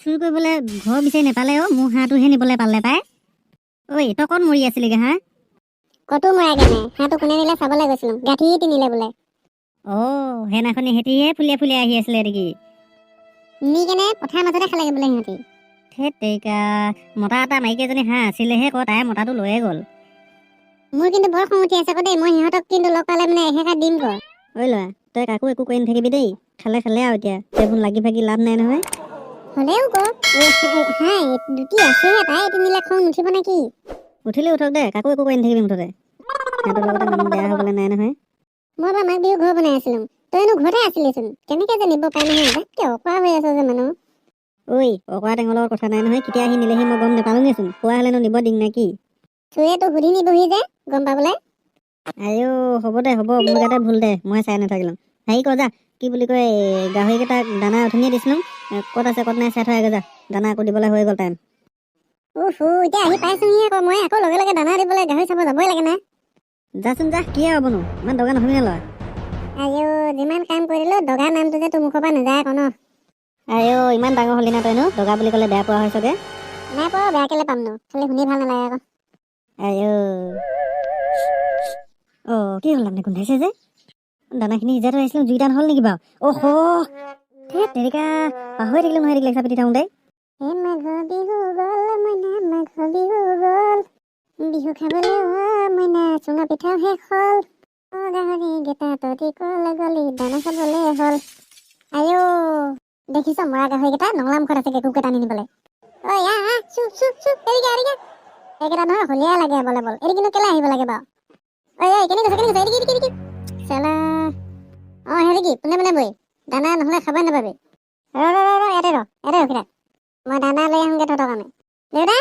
চুৰ কৰিবলৈ ঘৰ বিচাৰি নাপালে মোৰ হাঁহটোহে নিবলৈ পালে পাই। ঐ তই ক'ত মৰি আছিলিগে হাঁহ? কতো মৰাগে নাই, হাঁহটো কোনে নিলে চাবলৈ গৈছিলো, গাঁঠি নিলে বোলে। সেইদিনাখনি সিহঁতিহে ফুলিয়ে ফুলিয়ে আহি আছিলে নেকি? নি কেনে পথাৰ মাজতে খালেগে বোলে সিহঁতি। ধেত তেৰিকা, মতা এটা মাইকী এজনী হাঁহ আছিলেহে তাই মতাটো লৈয়ে গ'ল। মোৰ কিন্তু বৰ খং উঠি আছে দেই, মই সিহঁতক কিন্তু লগ পালে মানে এহেকা দিম ক। ঐ ল'ৰা, তই কাকো একো কৰি নাথাকিবি দেই। খালে আৰু এতিয়া সেইবোৰ লাগি ভাগি লাভ নাই নহয়। হ'লেও ক হাঁহ দুটি আছেহে, তাই এটি নিলে খং নুঠিব নে কি? উঠিলে উঠক দে, কাকো একো কৰি নাথাকিবি মুঠতে। সিহঁতৰ লগতে মন বেয়া হ'বলৈ নাই নহয়। মই বাৰু মাঘ বিহু ঘৰ বনাই আছিলো, তইনো ঘৰতে আছিলিচোন, কেনেকে যে নিব পাই নহয়, তাতকে অকৰা হৈ আছ যে মানুহ। অকৰা টেঙৰ লগত কথা নাই নহয়, কেতিয়া আহি নিলেহি মই গম নাপালোঙেচোন। কোৱা হ'লেনো নিব দিম নে কি? চুৰেতো সুধি নিবহি যে গম পাবলৈ। হ'ব দে হ'ব, মোৰ গাতে ভুল দে, মই চাই নাথাকিলো। হেৰি কৰ যা, কি বুলি কয়, গাহৰিকেইটাক দানা অথনিয়ে দিছিলো, ক'ত আছে ক'ত নাই চাই থৈ আগে যা। দানা আকৌ দিবলৈ হৈ গ'ল টাইম। এতিয়া আহি পাইছোহি আকৌ, মই আকৌ লগে লগে দানা দিবলৈ গাহৰি চাব যাবই লাগে না। যাচোন যা, কি হ'বনো, ইমান দগা নহবি ল'ৰা। যিমান কাম কৰিলো দগা নামটো যে তোৰ মুখৰ পৰা নাযায় আকৌ ন। ইমান ডাঙৰ হ'লি না তইনো, দগা বুলি ক'লে বেয়া পোৱা হৈছগে। নাই পোৱা, বেয়া কেলে পামনো, খালি শুনি ভাল নালাগে আকৌ। কি হ'ল আপুনি গোন্ধাইছে যে? দানাখিনি সিজাই থৈ আহিছিলো, জুইদান হ'ল নেকি বাৰু? ধেত তেৰিকা, পাহৰি থাকিলো নহয় লেকচা পিটি থাকোঁতে। মাঘ বিহু গ'ল মইনা, মাঘ বিহু গ'ল, বিহু খাবলৈ মইনা, চুঙা পিঠাও শেষ হ'ল, গাহৰি গেটা তহঁতি ক'লৈ গলি, দানা খাবলৈ হ'ল। দেখিছ মৰা গাহৰিকেইটা নঙলা মুখত আছে কুকুৰকেইটা নিনিবলৈ। এইকেইটা নহয় হলিয়া লাগে বলে বল, এৰি কিন্তু কেলে আহিব লাগে বাৰু? কেনে গৈছে চালা। হেৰি কি পোনে পোনে বহি দানা নহ'লে খাবই নাপাবি। ইয়াতে ৰখি থাক, মই দানা লৈ আহোঁগে তহঁতৰ কাৰণে। দেউতা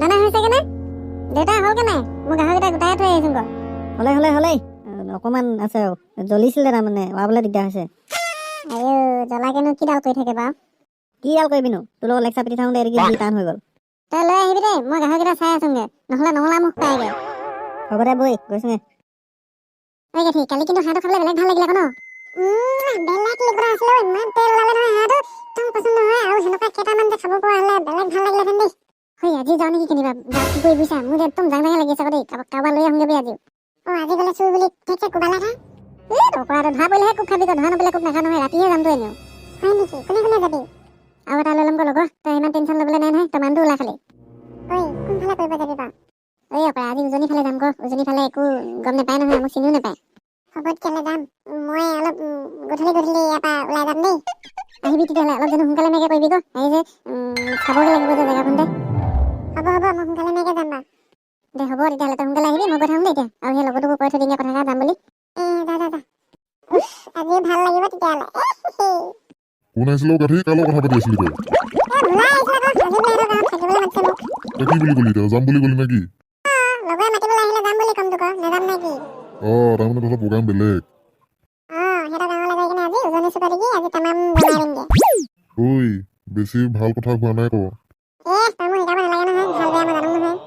দানা হৈছে কেনে? দেউতা হ'ল কেনে? মোৰ গাহৰিকেইটা গোটাই থৈ আহিছোন ক। হ'লে অকণমান আছে আৰু, জ্বলিছিলে তাৰমানে, ওলাবলৈ দিগদাৰ হৈছে। জ্বলাকেনো কিডাল কৰি থাকে বাৰু? কিডাল কৰিবিনো, তোৰ লগত লেকচা পিটি থাকোঁতে এৰি যি টান হৈ গ'ল। তই লৈ আহিবি দেই, মই গাহৰিকেইটা চাই আছোঁগে, নহ'লে নঙলা মুখ পায়গে। হ'ব দে বৈ, গৈছোঙে। গাঠি কালি কিন্তু হাঁহটো খাবলৈ বেলেগ ভাল লাগিলে আকৌ ন? বেলেগ লিগৰা আছিলে, ইমান তেল ওলালে নহয় হাঁহটো, একদম পচন্দ নহয়। আৰু সেনেকুৱা কেইটামান যে খাব পৰা হ'লে বেলেগ ভাল লাগিলেহেঁতেন দেই। আজি যাওঁ নেকি কিনিবা, কি কৰি বুজিছা, মোৰ একদম যাং লাগি আছে দেই, কাৰোবাৰ লৈ আহোঁগে বি আজি। আজি গ'লে চুৰ বুলি ঠিক কোবালে হা? টকাটো ধৰা পৰিলেহে কোব খাবি, ধৰা নপৰিলে কোব নাখা নহয়, ৰাতিহে যামতো এনেও। হয় নেকি, কোনে যাবি? আৰু এটা লৈ ল'ম লগৰ, তই ইমান টেনশ্যন ল'বলৈ নাই নহয়, তই মানুহটো ওলাই খালি। কোনফালে কৰিব যাবি বাৰু? আজি উজনি ফালে যাম উজনি ফালে একো গম নাপায় নহয়, মোক চিনিও নাপায়। হ'ব তেতিয়াহ'লে যাম, মই অলপ গধূলি ইয়াৰ পৰা ওলাই যাম দেই। আহিবি তেতিয়াহ'লে, অলপ যেন সোনকালে মেকে কৰিবি ক, আহি যে চাবগৈ লাগিব যে জেগাখনতে। হ'ব মই সোনকালে মেকে যাম বাৰু। দে হ'ব তেতিয়াহ'লে, তই সোনকালে আহিবি, মই গৈ থাকোঁ দেই এতিয়া, আৰু সেই লগৰটোকো কৈ থৈ দিমগে কথা যাম বুলি। যা। আজি ভাল লাগিব তেতিয়াহ'লে। কোন আহিছিল গাঠি, কাৰ লগত কথা পাতি আছিলি তই? কি বুলি কলি তই, যাম বুলি কলি নেকি? লগৰ মাতিবলৈ আহিলে যাম বুলি ক'ম তোক, নাযাম নে কি? তাৰমানে তহঁতৰ প্ৰগ্ৰাম বেলেগ। সিহঁতৰ গাঁৱলৈ গৈ কিনে আজি উজনি চুকত দেখি আজি তামাম বনাই দিমগে। বেছি ভাল কথা কোৱা নাই ক। তই মোক শিকাব নালাগে নহয়, ভাল বেয়া মই জানো নহয়।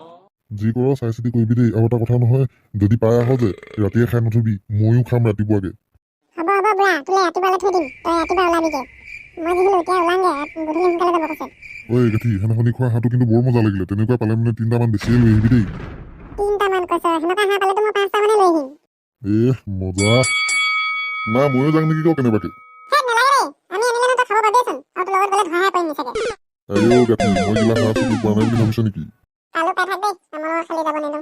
যি কৰ চাই চিতি কৰিবি দেই, আৰু এটা কথা নহয়, যদি পাই আহ যে ৰাতিয়ে খাই নথবি, ময়ো খাম ৰাতিপুৱাকে। হ'ব বুঢ়া, তোলে ৰাতিপুৱালৈ থৈ দিম, তই ৰাতিপুৱা ওলাবিগে। মই যিহেতু এতিয়া ওলামগে, গধূলি সোনকালে যাব কৈছে। গাঠি সেইদিনাখনি খোৱা হাঁহটো কিন্তু বৰ মজা লাগিলে, তেনেকুৱা পালে মানে 3টামান বেছিয়ে লৈ আহিবি দেই। 3টামান কৈছ, সেনেকুৱা হাঁহ পালেতো মই 5টা মানে লৈ আহিম। মজা। না ময়ো যাম নেকি ক কেনেবাকে? নালাগে দেই, আমি আনিলে ন তই খাব পাবিচোন, আৰু তোৰ লগত গ'লে ধৰাহে পৰিম চাগে। গাঠি মই গিলা হাঁহ চুকি পোৱা নাই বুলি ভাবিছ নেকি? কালো পাই থাক দেই, আমাৰ লগত খালি যাব নিদো।